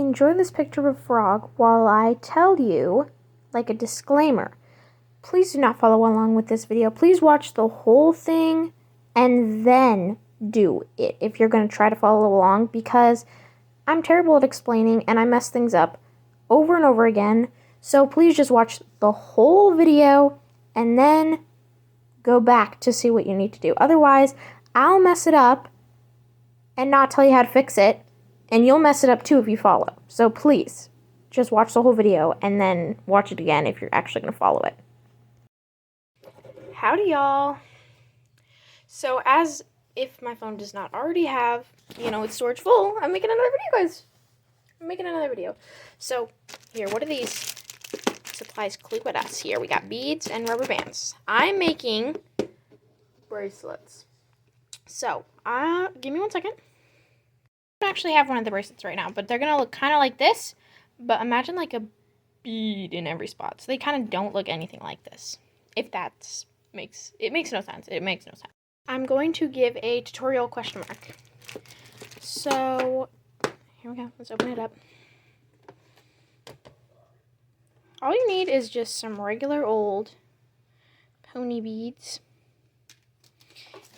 enjoy this picture of a frog while I tell you, like a disclaimer, please do not follow along with this video. Please watch the whole thing and then do it if you're going to try to follow along, because I'm terrible at explaining and I mess things up over and over again. So please just watch the whole video and then go back to see what you need to do. Otherwise, I'll mess it up and not tell you how to fix it, and you'll mess it up too if you follow. So please, just watch the whole video and then watch it again if you're actually going to follow it. Howdy, y'all. So as if my phone does not already have, its storage full, I'm making another video, guys. I'm making another video. So here, what are these supplies clue at us? Here, we got beads and rubber bands. I'm making bracelets. So, give me 1 second. I don't actually have one of the bracelets right now, but they're going to look kind of like this, but imagine like a bead in every spot. So they kind of don't look anything like this. If that makes no sense. It makes no sense. I'm going to give a tutorial question mark. So, here we go. Let's open it up. All you need is just some regular old pony beads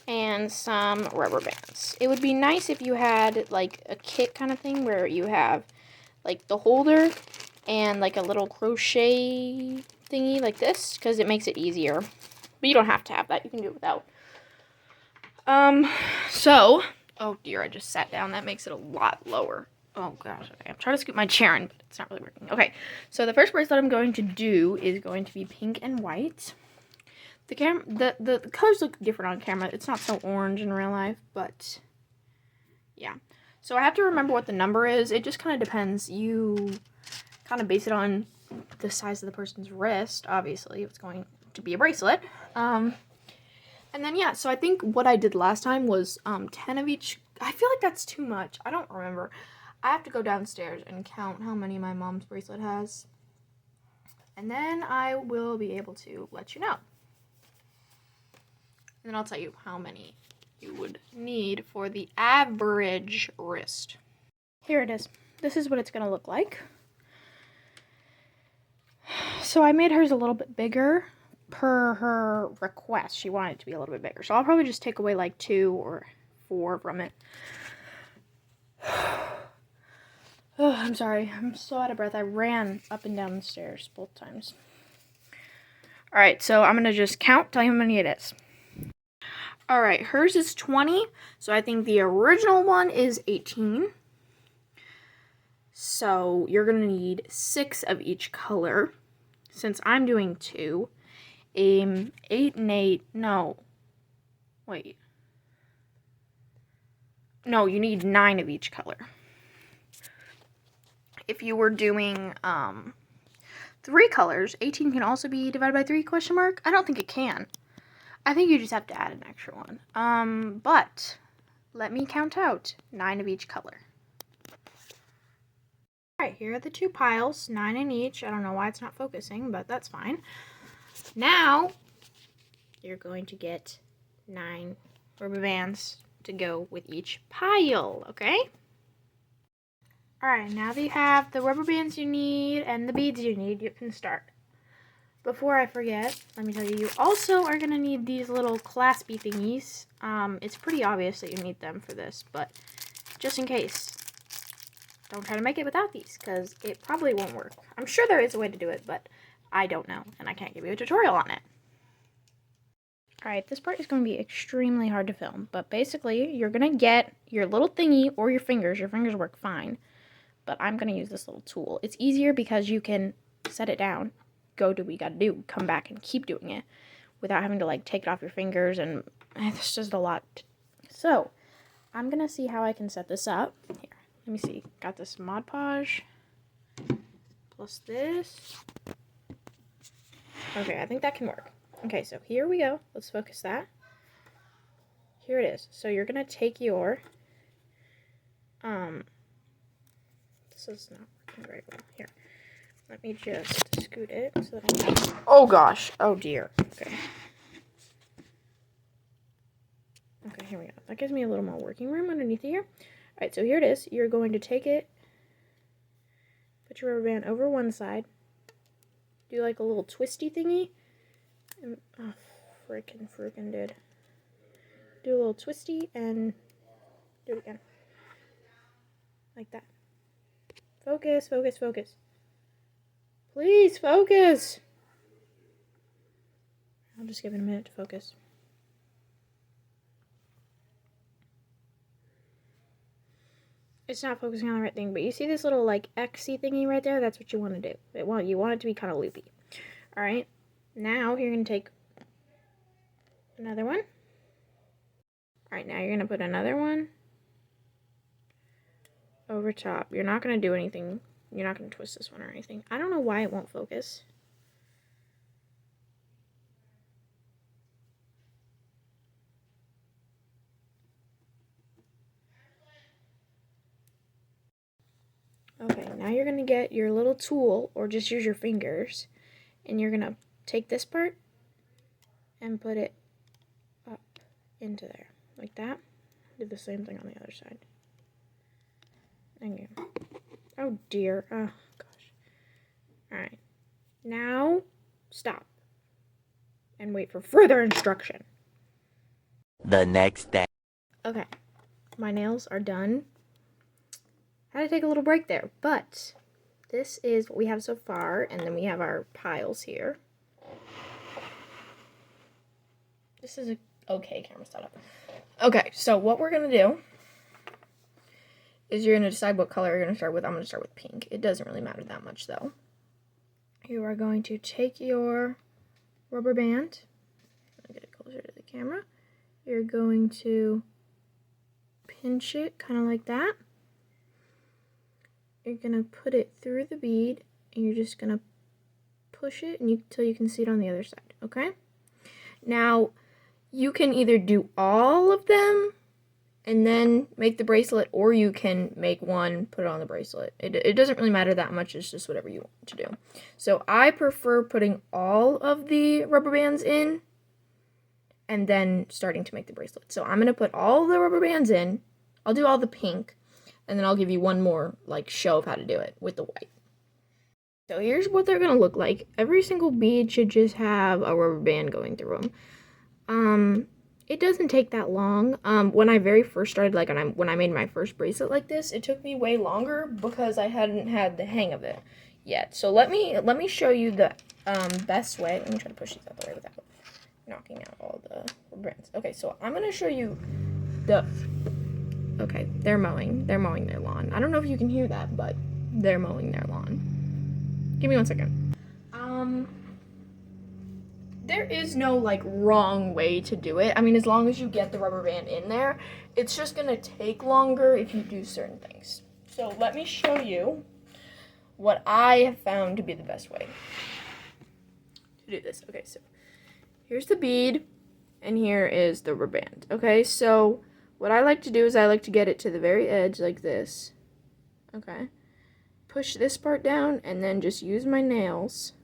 and some rubber bands. It would be nice if you had like a kit kind of thing where you have like the holder and like a little crochet thingy like this, because it makes it easier. But you don't have to have that. You can do it without. So, oh dear, I just sat down. That makes it a lot lower. Oh gosh, okay. I'm trying to scoot my chair in, but it's not really working. Okay, so the first bracelet I'm going to do is going to be pink and white. The colors look different on camera. It's not so orange in real life, but yeah. So I have to remember what the number is. It just kind of depends. You kind of base it on the size of the person's wrist, obviously, if it's going to be a bracelet. And then, yeah, so I think what I did last time was 10 of each. I feel like that's too much. I don't remember. I have to go downstairs and count how many my mom's bracelet has. And then I will be able to let you know. And then I'll tell you how many you would need for the average wrist. Here it is. This is what it's going to look like. So I made hers a little bit bigger per her request. She wanted it to be a little bit bigger. So I'll probably just take away like 2 or 4 from it. Oh, I'm sorry. I'm so out of breath. I ran up and down the stairs both times. Alright, so I'm going to just count, tell you how many it is. Alright, hers is 20. So I think the original one is 18. So you're going to need 6 of each color. Since I'm doing 2. 8 and 8. No. Wait. No, you need 9 of each color. If you were doing 3 colors, 18 can also be divided by 3, question mark? I don't think it can. I think you just have to add an extra one. But let me count out 9 of each color. Alright, here are the 2 piles, 9 in each. I don't know why it's not focusing, but that's fine. Now, you're going to get 9 rubber bands to go with each pile, okay? Alright, now that you have the rubber bands you need and the beads you need, you can start. Before I forget, let me tell you, you also are going to need these little claspy thingies. It's pretty obvious that you need them for this, but just in case, don't try to make it without these, because it probably won't work. I'm sure there is a way to do it, but I don't know, and I can't give you a tutorial on it. Alright, this part is going to be extremely hard to film, but basically, you're going to get your little thingy or your fingers. Your fingers work fine, but I'm going to use this little tool. It's easier because you can set it down, go do what you got to do, come back and keep doing it without having to like take it off your fingers, and it's just a lot. So, I'm going to see how I can set this up. Here, let me see. Got this Mod Podge plus this. Okay, I think that can work. Okay, so here we go. Let's focus that. Here it is. So you're going to take your, this is not working very well. Here, let me just scoot it so that I can, oh gosh, oh dear. Okay. Okay, here we go. That gives me a little more working room underneath here. Alright, so here it is. You're going to take it Put your rubber band over one side. Do like a little twisty thingy. And, oh, freaking dude. Do a little twisty and do it again. Like that. Focus, focus, focus. Please focus. I'll just give it a minute to focus. It's not focusing on the right thing, but you see this little like X-y thingy right there? That's what you want to do. You want it to be kind of loopy. All right. Now you're going to take another one. All right, now you're going to put another one over top. You're not going to do anything. You're not going to twist this one or anything. I don't know why it won't focus. Okay, now you're going to get your little tool, or just use your fingers, and you're going to take this part and put it up into there, like that. Do the same thing on the other side. Thank you. Oh dear, oh gosh. Alright, now stop and wait for further instruction. The next day. Okay, my nails are done. Had to take a little break there, but this is what we have so far, and then we have our piles here. This is a okay camera setup. Okay, so what we're gonna do is you're gonna decide what color you're gonna start with. I'm gonna start with pink. It doesn't really matter that much though. You are going to take your rubber band. I'll get it closer to the camera. You're going to pinch it kind of like that. You're going to put it through the bead, and you're just going to push it until you can see it on the other side, okay? Now, you can either do all of them and then make the bracelet, or you can make one, put it on the bracelet. It doesn't really matter that much, it's just whatever you want to do. So I prefer putting all of the rubber bands in and then starting to make the bracelet. So I'm going to put all the rubber bands in, I'll do all the pink, and then I'll give you one more like show of how to do it with the white. So here's what they're gonna look like. Every single bead should just have a rubber band going through them. It doesn't take that long. When I very first started, like when I made my first bracelet like this, it took me way longer because I hadn't had the hang of it yet. So let me show you the best way. Let me try to push these out the way without knocking out all the rubber bands. Okay, so I'm gonna show you the. Okay, they're mowing their lawn. I don't know if you can hear that, but they're mowing their lawn. Give me 1 second. There is no like wrong way to do it. I mean, as long as you get the rubber band in there, it's just gonna take longer if you do certain things. So let me show you what I have found to be the best way to do this. Okay, so here's the bead, and here is the rubber band. Okay, so what I like to do is I like to get it to the very edge like this. Okay. Push this part down and then just use my nails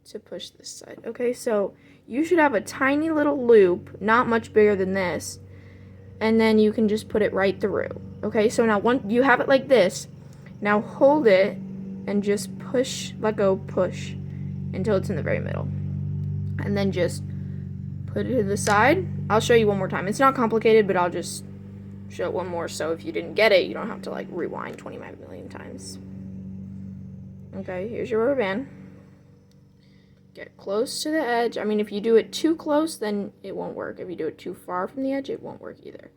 to push this side. Okay, so you should have a tiny little loop, not much bigger than this, and then you can just put it right through. Okay, so now once you have it like this, now hold it and just push, let go, push until it's in the very middle. And then just put it to the side. I'll show you one more time. It's not complicated, but I'll just show it one more, so if you didn't get it, you don't have to like rewind 25 million times. Okay, here's your rubber band. Get close to the edge. I mean, if you do it too close, then it won't work. If you do it too far from the edge, it won't work either.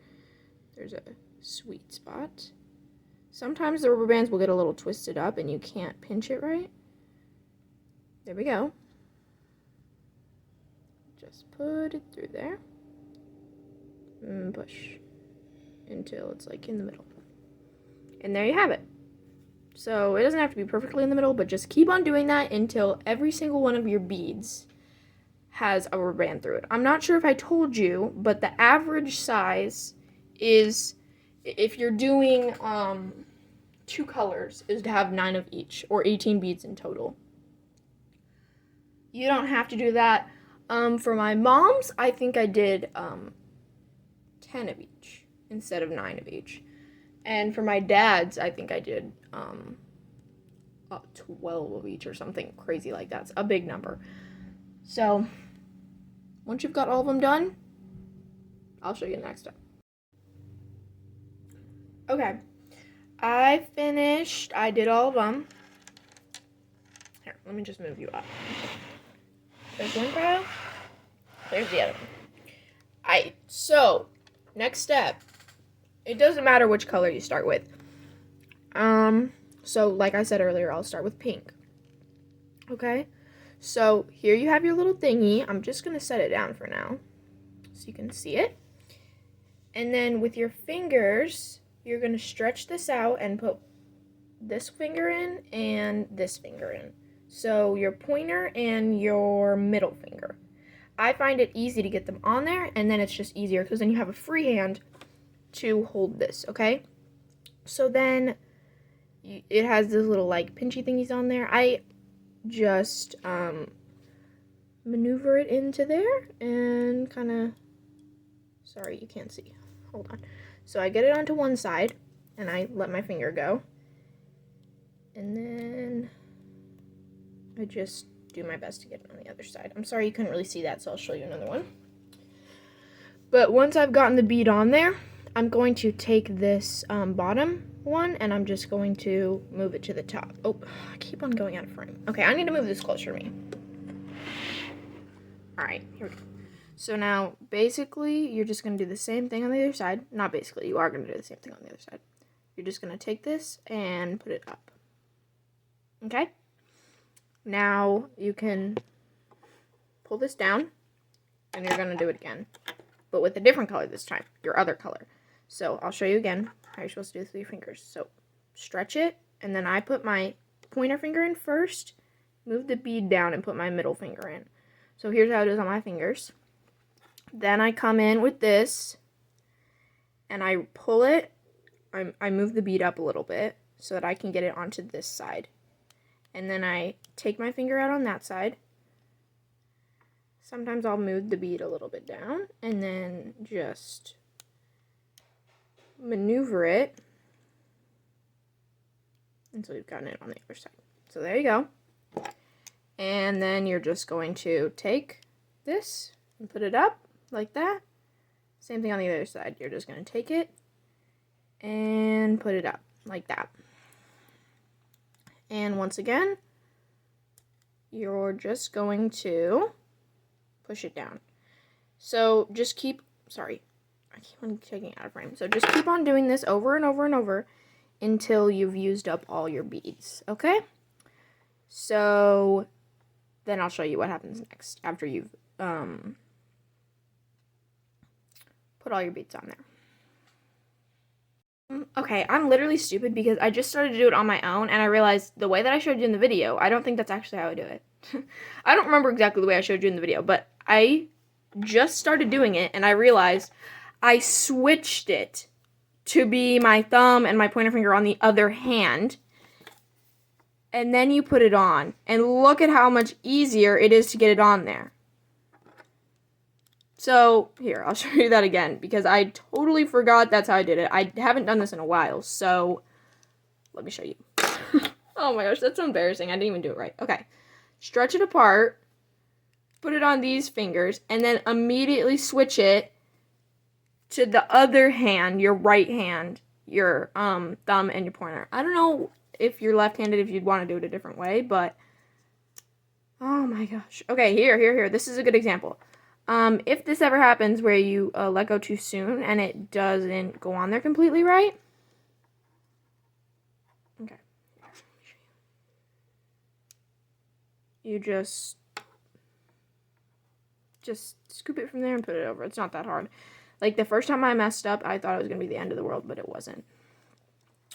There's a sweet spot. Sometimes the rubber bands will get a little twisted up and you can't pinch it right. There we go. Just put it through there and push until it's like in the middle. And there you have it. So it doesn't have to be perfectly in the middle, but just keep on doing that until every single one of your beads has a rubber band through it. I'm not sure if I told you, but the average size is, if you're doing 2 colors, is to have 9 of each, or 18 beads in total. You don't have to do that. For my mom's, I think I did 10 of each instead of 9 of each. And for my dad's, I think I did 12 of each or something crazy like that. It's a big number. So once you've got all of them done, I'll show you the next step. Okay, I finished. I did all of them. Here, let me just move you up. There's one pile. There's the other one. So next step. It doesn't matter which color you start with. So like I said earlier, I'll start with pink. Okay? So here you have your little thingy. I'm just going to set it down for now so you can see it. And then with your fingers, you're going to stretch this out and put this finger in and this finger in. So your pointer and your middle finger. I find it easy to get them on there, and then it's just easier because then you have a free hand to hold this, okay? So then it has this little like pinchy thingies on there. I just maneuver it into there and kind of, sorry, you can't see. Hold on. So I get it onto one side and I let my finger go. And then I just do my best to get it on the other side. I'm sorry you couldn't really see that, so I'll show you another one. But once I've gotten the bead on there, I'm going to take this bottom one and I'm just going to move it to the top. Oh, I keep on going out of frame. Okay, I need to move this closer to me. All right, here we go. So now, basically, you're just going to do the same thing on the other side. Not basically, you are going to do the same thing on the other side. You're just going to take this and put it up. Okay? Now, you can pull this down, and you're going to do it again. But with a different color this time, your other color. So, I'll show you again how you're supposed to do this with your fingers. So, stretch it, and then I put my pointer finger in first, move the bead down, and put my middle finger in. So, here's how it is on my fingers. Then I come in with this, and I pull it, I move the bead up a little bit so that I can get it onto this side. And then I take my finger out on that side. Sometimes I'll move the bead a little bit down, and then just maneuver it until you've gotten it on the other side. So there you go. And then you're just going to take this and put it up. Like that. Same thing on the other side. You're just going to take it and put it up like that. And once again, you're just going to push it down. So just keep, sorry, I keep on taking it out of frame. So just keep on doing this over and over and over until you've used up all your beads, okay? So then I'll show you what happens next after you've put all your beads on there. Okay, I'm literally stupid because I just started to do it on my own and I realized the way that I showed you in the video, I don't think that's actually how I do it. I don't remember exactly the way I showed you in the video, but I just started doing it and I realized I switched it to be my thumb and my pointer finger on the other hand. And then you put it on. And look at how much easier it is to get it on there. So, here, I'll show you that again, because I totally forgot that's how I did it. I haven't done this in a while, so let me show you. Oh my gosh, that's so embarrassing. I didn't even do it right. Okay, stretch it apart, put it on these fingers, and then immediately switch it to the other hand, your right hand, your thumb and your pointer. I don't know if you're left-handed, if you'd want to do it a different way, but oh my gosh. Okay, here. This is a good example. If this ever happens where you let go too soon and it doesn't go on there completely right. Okay. You just scoop it from there and put it over. It's not that hard. Like the first time I messed up, I thought it was going to be the end of the world, but it wasn't.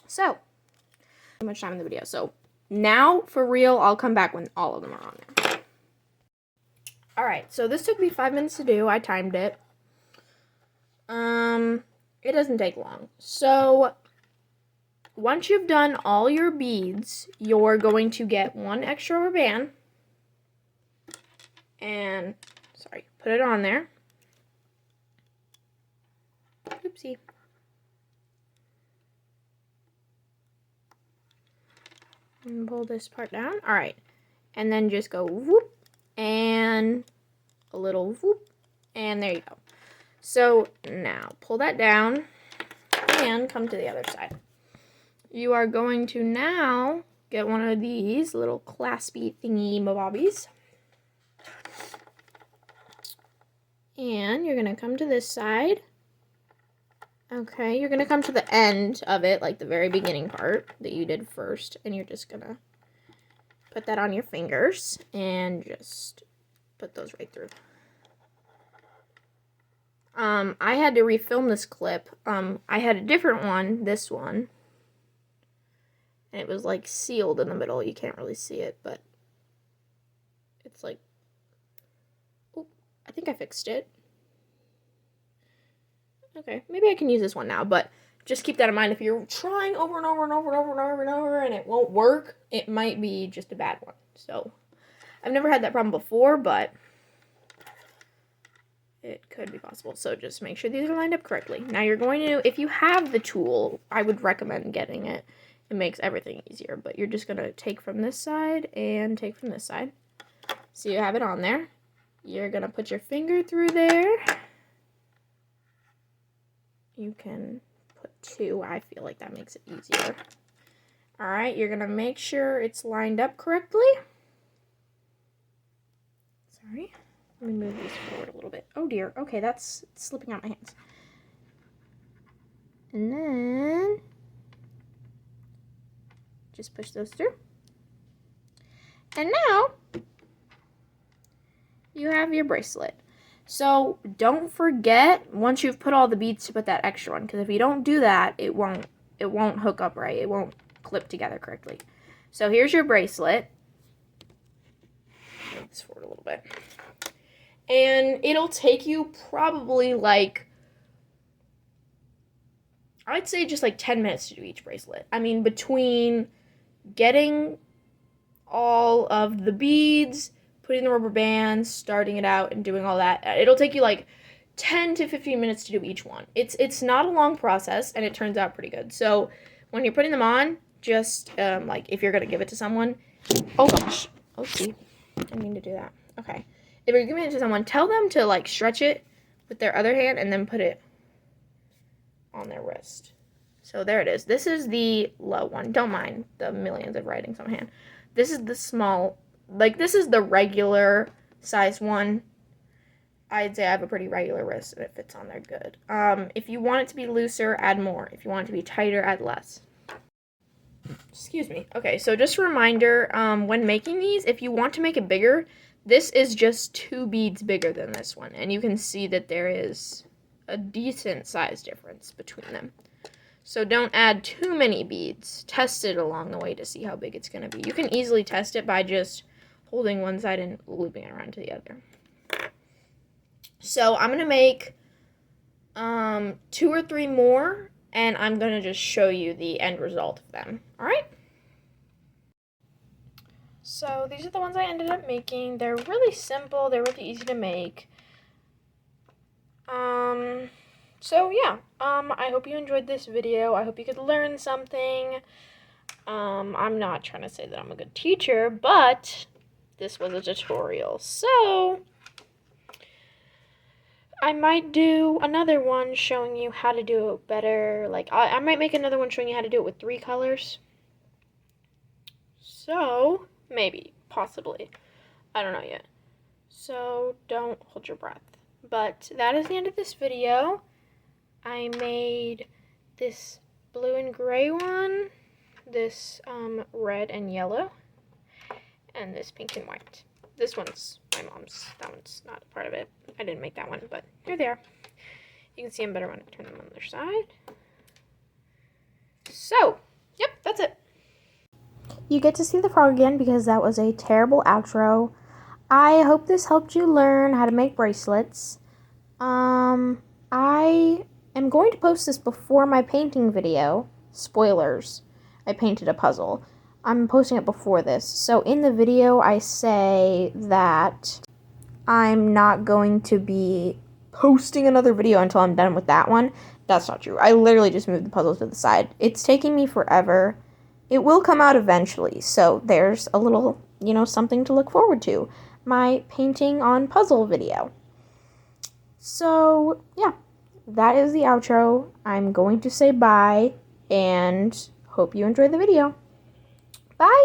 So, too much time in the video. So, now for real, I'll come back when all of them are on there. Alright, so this took me 5 minutes to do. I timed it. It doesn't take long. So, once you've done all your beads, you're going to get one extra rubber band. And, sorry, put it on there. Oopsie. And pull this part down. All right. And then just go whoop and a little whoop. And there you go. So now pull that down and come to the other side. You are going to now get one of these little claspy thingy bobbies. And you're going to come to this side. Okay, you're going to come to the end of it, like the very beginning part that you did first. And you're just going to put that on your fingers and just put those right through. I had to refilm this clip. I had a different one, this one. And it was like sealed in the middle. You can't really see it, but it's like, oh, I think I fixed it. Okay, maybe I can use this one now, but just keep that in mind. If you're trying over and over and over and over and over and over and it won't work, it might be just a bad one. So, I've never had that problem before, but it could be possible. So just make sure these are lined up correctly. Now you're going to, if you have the tool, I would recommend getting it. It makes everything easier, but you're just going to take from this side and take from this side. So you have it on there. You're going to put your finger through there. You can put 2. I feel like that makes it easier. All right, you're going to make sure it's lined up correctly. Sorry. Let me move these forward a little bit. Oh dear. Okay, that's slipping out my hands. And then just push those through. And now you have your bracelet. So don't forget, once you've put all the beads, to put that extra one, because if you don't do that, it won't hook up right. It won't clip together correctly. So here's your bracelet. Move this forward a little bit. And it'll take you probably like, I'd say just like 10 minutes to do each bracelet. I mean, between getting all of the beads, putting the rubber bands, starting it out, and doing all that, it'll take you like 10 to 15 minutes to do each one. It's not a long process, and it turns out pretty good. So when you're putting them on, just like if you're going to give it to someone, oh gosh, oopsie, didn't mean to do that. Okay. If you're giving it to someone, tell them to like stretch it with their other hand and then put it on their wrist. So there it is. This is the low one. Don't mind the millions of writings on my hand. This is the small, like this is the regular size one. I'd say I have a pretty regular wrist and it fits on there good. If you want it to be looser, add more. If you want it to be tighter, add less. Excuse me. Okay, so just a reminder, when making these, if you want to make it bigger, this is just 2 beads bigger than this one. And you can see that there is a decent size difference between them. So don't add too many beads. Test it along the way to see how big it's going to be. You can easily test it by just holding one side and looping it around to the other. So I'm going to make 2 or 3 more, and I'm going to just show you the end result of them. All right? So these are the ones I ended up making. They're really simple. They're really easy to make. So yeah, I hope you enjoyed this video. I hope you could learn something. I'm not trying to say that I'm a good teacher, but this was a tutorial. So I might do another one showing you how to do it better. Like, I might make another one showing you how to do it with 3 colors. So, maybe, possibly. I don't know yet. So, don't hold your breath. But that is the end of this video. I made this blue and gray one, this red and yellow, and this pink and white. This one's my mom's. That one's not a part of it. I didn't make that one, but here they are. You can see them better when I turn them on their side. So, yep, that's it. You get to see the frog again because that was a terrible outro. I hope this helped you learn how to make bracelets. I am going to post this before my painting video. Spoilers. I painted a puzzle. I'm posting it before this. So in the video, I say that I'm not going to be posting another video until I'm done with that one. That's not true. I literally just moved the puzzle to the side. It's taking me forever it will come out eventually, so there's a little, something to look forward to. My painting on puzzle video. So, yeah, that is the outro. I'm going to say bye, and hope you enjoyed the video. Bye!